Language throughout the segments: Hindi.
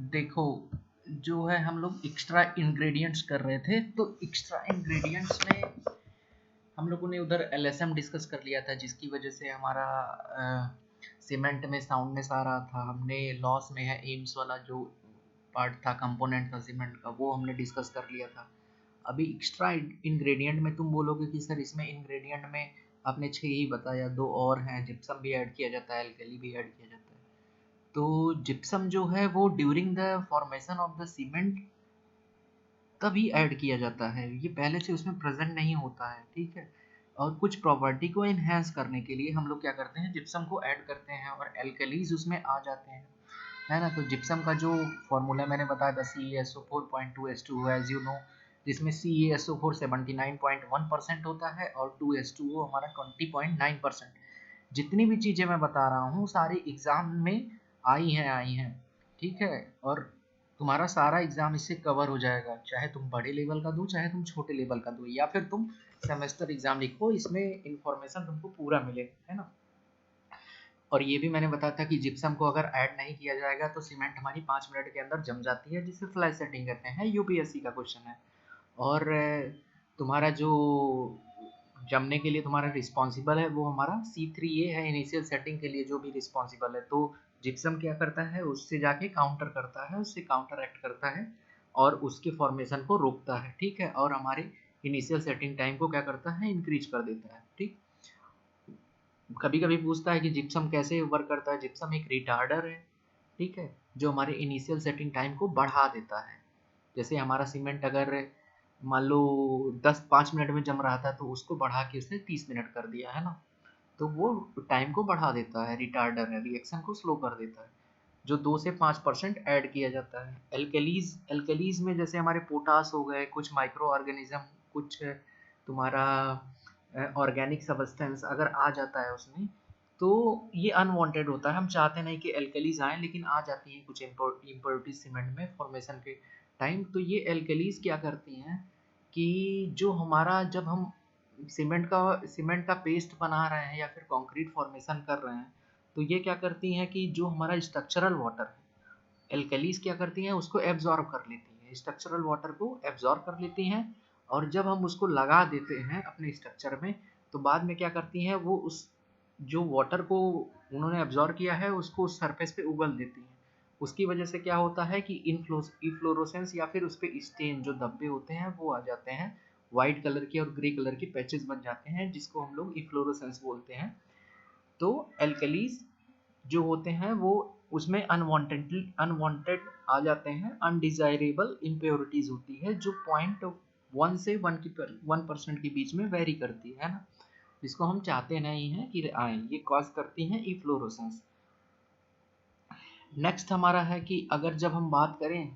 देखो, जो है हम लोग एक्स्ट्रा इंग्रेडिएंट्स कर रहे थे, तो एक्स्ट्रा इंग्रेडिएंट्स में हम लोगों ने उधर एलएसएम डिस्कस कर लिया था, जिसकी वजह से हमारा सीमेंट में साउंडनेस आ रहा था। हमने लॉस में है एम्स वाला जो पार्ट था, कंपोनेंट था सीमेंट का, वो हमने डिस्कस कर लिया था। अभी एक्स्ट्रा इंग्रेडिएंट में तुम बोलोगे कि सर इसमें इंग्रेडिएंट में आपने 6 ही बताया, 2 और हैं, जिप्सम भी ऐड किया जाता है, एल्कली भी ऐड किया जाता है। तो जिप्सम जो है वो during the formation of the cement तभी ऐड किया जाता है, ये पहले से उसमें प्रेजेंट नहीं होता है, ठीक है। और कुछ प्रॉपर्टी को इन्हेंस करने के लिए हम लोग क्या करते हैं, जिप्सम को ऐड करते हैं और एल्कलीज उसमें आ जाते हैं, है ना। तो जिप्सम का जो फॉर्मूला मैंने बताया था CaSO4.2H2O, एज यू नो, जिसमें CaSO4 79.1% होता है और 2H2O हमारा 20.9%। जितनी भी चीज़ें मैं बता रहा हूँ सारी एग्जाम में आई हैं, ठीक है। और तुम्हारा सारा एग्जाम इससे कवर हो जाएगा, चाहे तुम बड़े लेवल का दो, चाहे तुम छोटे लेवल का दो, या फिर तुम सेमेस्टर एग्जाम लिखो, इसमें इंफॉर्मेशन तुमको पूरा मिले, है ना। और ये भी मैंने बताया था कि जिप्सम को अगर ऐड नहीं किया जाएगा तो सीमेंट हमारी 5 मिनट के अंदर जम जाती है, जिसे फ्लैश सेटिंग कहते हैं, यूपीएससी का क्वेश्चन है। और तुम्हारा जो जमने के लिए तुम्हारा रिस्पॉन्सिबल है वो हमारा C3A है, इनिशियल सेटिंग के लिए जो भी रिस्पॉन्सिबल है। तो जिप्सम क्या करता है, उससे जाके काउंटर करता है, उससे काउंटर एक्ट करता है और उसके फॉर्मेशन को रोकता है, ठीक है। और हमारे इनिशियल सेटिंग टाइम को क्या करता है, इंक्रीज कर देता है, ठीक। कभी कभी पूछता है कि जिप्सम कैसे वर्क करता है। जिप्सम एक रिटार्डर है, ठीक है, जो हमारे इनिशियल सेटिंग टाइम को बढ़ा देता है। जैसे हमारा सीमेंट अगर मान लो 5 मिनट में जम रहा था, तो उसको बढ़ा के उसने 30 मिनट कर दिया, है ना। तो वो टाइम को बढ़ा देता है, रिटार्डर है, रिएक्शन को स्लो कर देता है। जो 2 से 5% ऐड किया जाता है। एल्कलीज में जैसे हमारे पोटास हो गए, कुछ माइक्रो ऑर्गेनिज्म, कुछ तुम्हारा ऑर्गेनिक सब्सटेंस अगर आ जाता है उसमें, तो ये अनवांटेड होता है। हम चाहते नहीं कि एल्कलीज आए, लेकिन आ जाती हैं कुछ इम्प्योरिटीज सीमेंट में फॉर्मेशन के टाइम। तो ये एल्कलीज क्या करती हैं कि जो हमारा, जब हम सीमेंट का पेस्ट बना रहे हैं या फिर कंक्रीट फॉर्मेशन कर रहे हैं, तो ये क्या करती हैं कि जो हमारा स्ट्रक्चरल वाटर है, एल्कलीज क्या करती हैं, उसको एब्जॉर्ब कर लेती हैं, स्ट्रक्चरल वाटर को एब्जॉर्ब कर लेती हैं। और जब हम उसको लगा देते हैं अपने स्ट्रक्चर में, तो बाद में क्या करती हैं, वो उस जो वाटर को उन्होंने एब्जॉर्ब किया है उसको उस सरफेस पे उगल देती हैं। उसकी वजह से क्या होता है कि इफ्लोरोसेंस या फिर उस पे स्टेन, जो धब्बे होते हैं वो आ जाते हैं, वाइट कलर के और ग्रे कलर के पैचेस बन जाते हैं, जिसको हम लोग इफ्लोरोसेंस बोलते हैं। तो एल्कलीज जो होते हैं वो उसमें अनवांटेड आ जाते हैं, अनडिजायरेबल इम्प्योरिटीज होती है, जो 0.1 से 1% के बीच में वेरी करती है ना, जिसको हम चाहते नहीं हैं कि आए, ये कॉज करती हैं इफ्लोरोसेंस। नेक्स्ट हमारा है कि अगर जब हम बात करें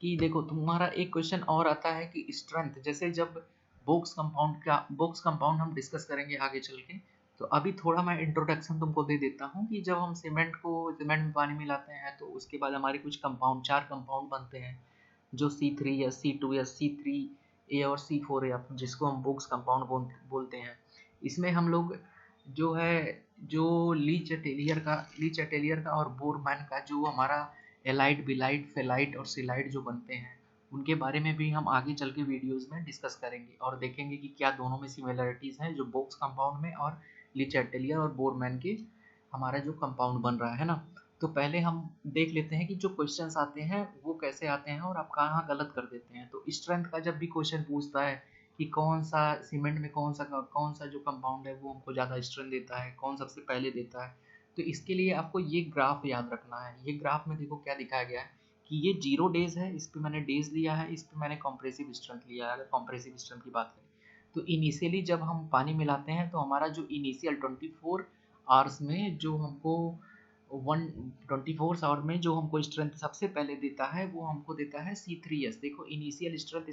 कि देखो तुम्हारा एक क्वेश्चन और आता है कि स्ट्रेंथ, जैसे जब बोक्स कंपाउंड हम डिस्कस करेंगे आगे चल के। तो अभी थोड़ा मैं इंट्रोडक्शन तुमको दे देता हूँ कि जब हम सीमेंट में पानी मिलाते हैं, तो उसके बाद हमारे कुछ कंपाउंड, 4 कंपाउंड बनते हैं, जो C3 या C2 या C3A और C4A, जिसको हम बोक्स कंपाउंड बोलते हैं। इसमें हम लोग जो है, जो ली चैटेलियर का और बोरमैन का जो हमारा एलाइड, बिलाइड, फेलाइट और सिलाइड जो बनते हैं, उनके बारे में भी हम आगे चल के वीडियोस में डिस्कस करेंगे और देखेंगे कि क्या दोनों में सिमिलरिटीज़ हैं, जो बोक्स कंपाउंड में और ली चैटेलियर और बोरमैन के हमारा जो कंपाउंड बन रहा है ना। तो पहले हम देख लेते हैं कि जो क्वेश्चंस आते हैं वो कैसे आते हैं और आप कहाँ गलत कर देते हैं। तो स्ट्रेंथ का जब भी क्वेश्चन पूछता है कि कौन सा सीमेंट में कौन सा जो कंपाउंड है वो हमको ज़्यादा स्ट्रेंथ देता है, कौन सबसे पहले देता है, तो इसके लिए आपको ये ग्राफ याद रखना है। ये ग्राफ में देखो क्या दिखाया गया है कि ये 0 डेज है, इस पे मैंने डेज लिया है, इस पे मैंने कॉम्प्रेसिव स्ट्रेंथ लिया है। अगर कॉम्प्रेसिव स्ट्रेंथ की बात करें तो इनिशियली जब हम पानी मिलाते हैं, तो हमारा जो इनिशियल 24 आवर्स में जो हमको 24 आवर में जो हमको स्ट्रेंथ सबसे पहले देता है, वो हमको देता है C3S। देखो इनिशियल स्ट्रेंथ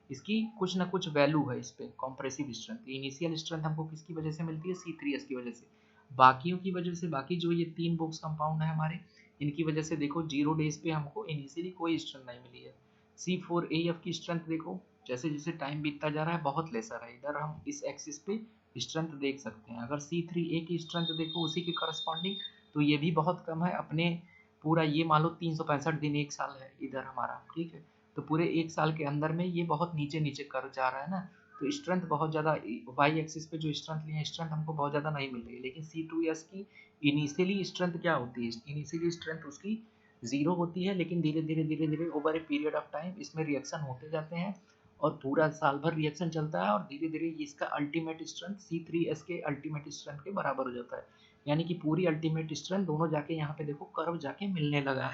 इसकी कुछ ना कुछ वैल्यू है इस पे, कॉम्प्रेसिव स्ट्रेंथ। इनिशियल स्ट्रेंथ हमको किसकी वजह से मिलती है, C3S की वजह से। बाकियों की वजह से, बाकी जो ये 3 बोक्स कंपाउंड है हमारे, इनकी वजह से देखो 0 डेज पे हमको इनिशियली कोई स्ट्रेंथ नहीं मिली है। C4AF की स्ट्रेंथ देखो, जैसे जैसे टाइम बीतता जा रहा है बहुत लेसर है। इधर हम इस एक्सिस पे स्ट्रेंथ देख सकते हैं। अगर C3A की स्ट्रेंथ देखो उसी के करस्पॉन्डिंग, तो ये भी बहुत कम है। अपने पूरा ये मान लो 365 दिन, एक साल है इधर हमारा, ठीक है। तो पूरे एक साल के अंदर में ये बहुत नीचे नीचे कर जा रहा है ना, तो स्ट्रेंथ बहुत ज़्यादा वाई एक्सिस पे जो स्ट्रेंथ लिए स्ट्रेंथ हमको बहुत ज़्यादा नहीं मिल रही है। लेकिन C2S की इनिशियली स्ट्रेंथ क्या होती है, इनिशियली स्ट्रेंथ उसकी 0 होती है, लेकिन धीरे धीरे धीरे धीरे over a period of time इसमें रिएक्शन होते जाते हैं और पूरा साल भर रिएक्शन चलता है और धीरे धीरे इसका अल्टीमेट स्ट्रेंथ C3S के अल्टीमेट स्ट्रेंथ के बराबर हो जाता है। यानी कि पूरी अल्टीमेट स्ट्रेंथ दोनों जाके यहाँ पे देखो कर्व जाके मिलने लगा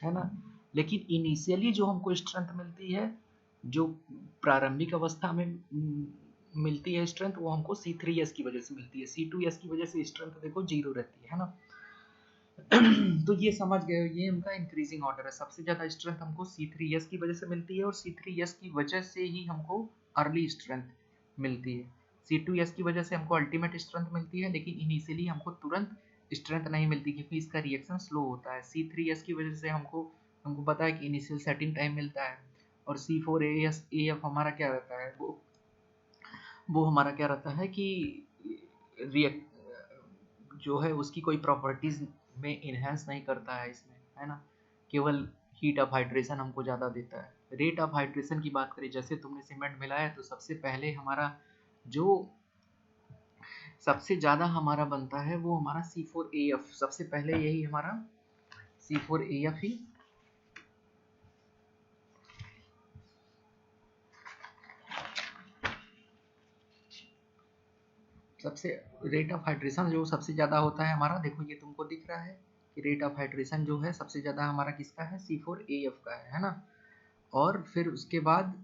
है ना। लेकिन इनिशियली जो हमको स्ट्रेंथ मिलती है, जो प्रारंभिक अवस्था में मिलती है स्ट्रेंथ, वो हमको C3S की वजह से मिलती है। C2S की वजह से स्ट्रेंथ देखो 0 रहती है ना। तो ये समझ गए, ये उनका इंक्रीजिंग ऑर्डर है। सबसे ज़्यादा स्ट्रेंथ हमको C3S की वजह से मिलती है और C3S की वजह से ही हमको अर्ली स्ट्रेंथ मिलती है। C2S की वजह से हमको अल्टीमेट स्ट्रेंथ मिलती है, लेकिन इनिशियली हमको तुरंत स्ट्रेंथ नहीं मिलती क्योंकि इसका रिएक्शन स्लो होता है। C3S की वजह से हमको पता है कि इनिशियल सेटिंग टाइम मिलता है। और C4AF हमारा क्या रहता है, वो हमारा क्या रहता है कि रिएक्ट जो है उसकी कोई प्रॉपर्टीज में इन्हेंस नहीं करता है इसमें, है ना, केवल हीट ऑफ हाइड्रेशन हमको ज़्यादा देता है। रेट ऑफ हाइड्रेशन की बात करें, जैसे तुमने सीमेंट मिलाया तो सबसे पहले हमारा जो सबसे ज़्यादा हमारा बनता है वो हमारा C4AF, सबसे पहले यही हमारा C4AF ही सबसे रेट ऑफ हाइड्रेशन जो सबसे ज़्यादा होता है हमारा, देखो ये तुमको दिख रहा है कि रेट ऑफ हाइड्रेशन जो है सबसे ज़्यादा हमारा किसका है, C4AF का है ना। और फिर उसके बाद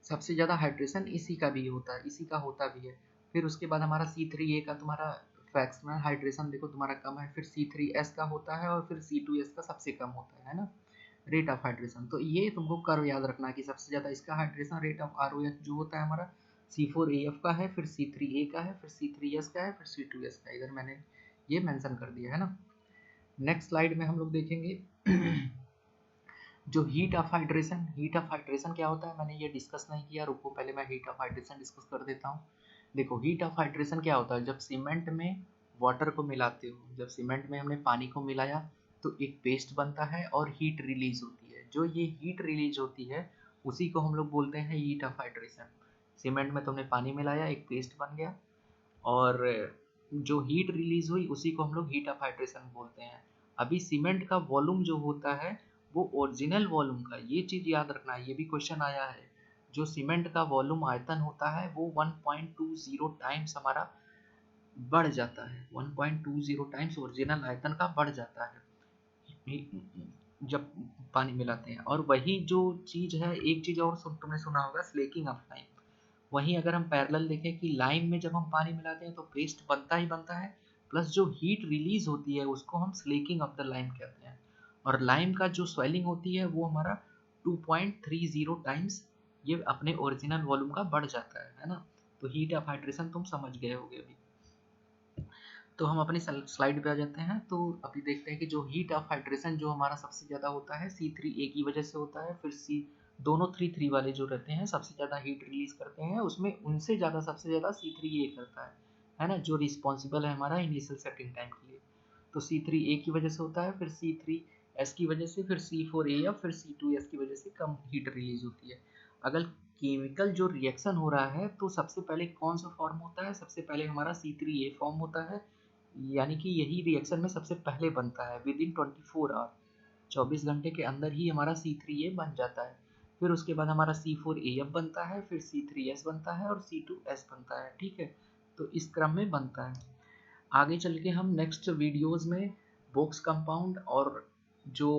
सबसे ज़्यादा हाइड्रेशन इसी का भी होता है, इसी का होता भी है। फिर उसके बाद हमारा C3A का तुम्हारा फ्रैक्शनल हाइड्रेशन देखो तुम्हारा कम है, फिर C3S का होता है और फिर C2S का सबसे कम होता है ना रेट ऑफ हाइड्रेशन। तो ये तुमको कर्व याद रखना है कि सबसे ज़्यादा इसका हाइड्रेशन रेट ऑफ ROH जो होता है हमारा C4AF का है, फिर C3A का है, फिर C3S का है, फिर C2S का, इधर मैंने ये मेंशन कर दिया है ना। नेक्स्ट स्लाइड में हम लोग देखेंगे जो heat of hydration. Heat of hydration क्या होता है, मैंने ये डिस्कस नहीं किया, रुको पहले मैं हीट ऑफ हाइड्रेशन डिस्कस कर देता हूँ। देखो हीट ऑफ हाइड्रेशन क्या होता है, जब सीमेंट में वाटर को मिलाते हो, जब सीमेंट में हमने पानी को मिलाया तो एक पेस्ट बनता है और हीट रिलीज होती है। जो ये हीट रिलीज होती है उसी को हम लोग बोलते हैं हीट ऑफ हाइड्रेशन। सीमेंट में तुमने पानी मिलाया, एक पेस्ट बन गया और जो हीट रिलीज हुई उसी को हम लोग हीट ऑफ हाइड्रेशन बोलते हैं। अभी सीमेंट का वॉल्यूम जो होता है वो ओरिजिनल वॉल्यूम का, ये चीज़ याद रखना है, ये भी क्वेश्चन आया है। जो सीमेंट का वॉल्यूम आयतन होता है वो 1.20 टाइम्स हमारा बढ़ जाता है, 1.20 टाइम्स ओरिजिनल आयतन का बढ़ जाता है जब पानी मिलाते हैं। और वही जो चीज़ है, एक चीज़ और तुमने सुना होगा, स्लेकिंग ऑफ टाइम। वहीं अगर हम पैरेलल देखें कि लाइम में जब हम पानी मिलाते हैं तो पेस्ट बनता ही बनता है, प्लस जो हीट रिलीज होती है उसको हम स्लेकिंग ऑफ द लाइम कहते हैं। और लाइम का जो स्वेलिंग होती है वो हमारा 2.30 टाइम्स ये अपने ओरिजिनल वॉल्यूम का बढ़ जाता है ना। तो हीट ऑफ हाइड्रेशन तुम समझ गए होगे अभी। तो हम अपनी स्लाइड पे आ जाते हैं। तो अभी देखते हैं कि जो हीट ऑफ हाइड्रेशन जो हमारा सबसे ज़्यादा होता है C3A की वजह से होता है, फिर दोनों 3 वाले जो रहते हैं सबसे ज़्यादा हीट रिलीज करते हैं, उसमें उनसे ज़्यादा सबसे ज़्यादा C3A करता है ना, जो रिस्पॉन्सिबल है हमारा इनिशियल सेटिंग टाइम के लिए। तो C3A की वजह से होता है, फिर C3S की वजह से, फिर C4A, फिर C2S की वजह से कम हीट रिलीज होती है। अगर केमिकल जो रिएक्शन हो रहा है तो सबसे पहले कौन सा फॉर्म होता है, सबसे पहले हमारा C3A फॉर्म होता है, यानी कि यही रिएक्शन में सबसे पहले बनता है विद इन 24 आवर, 24 घंटे के अंदर ही हमारा C3A बन जाता है। फिर उसके बाद हमारा C4AF बनता है, फिर C3S बनता है और C2S बनता है, ठीक है। तो इस क्रम में बनता है। आगे चल के हम नेक्स्ट वीडियोस में बोक्स कंपाउंड और जो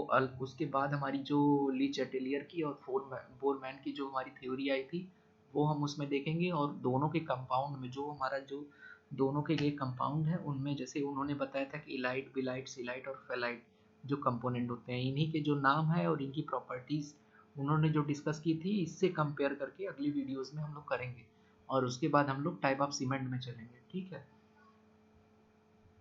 उसके बाद हमारी जो ली चैटेलियर की और बोरमैन की जो हमारी थ्योरी आई थी वो हम उसमें देखेंगे। और दोनों के कंपाउंड में जो हमारा जो दोनों के ये कंपाउंड है उनमें जैसे उन्होंने बताया था कि इलाइट, बिलाइट, सिलाइट और फेलाइट जो कंपोनेंट होते हैं, इन्हीं के जो नाम है और इनकी प्रॉपर्टीज़ उन्होंने जो डिस्कस की थी, इससे कंपेयर करके अगली वीडियोस में हम लोग करेंगे। और उसके बाद हम लोग टाइप ऑफ सीमेंट में चलेंगे, ठीक है।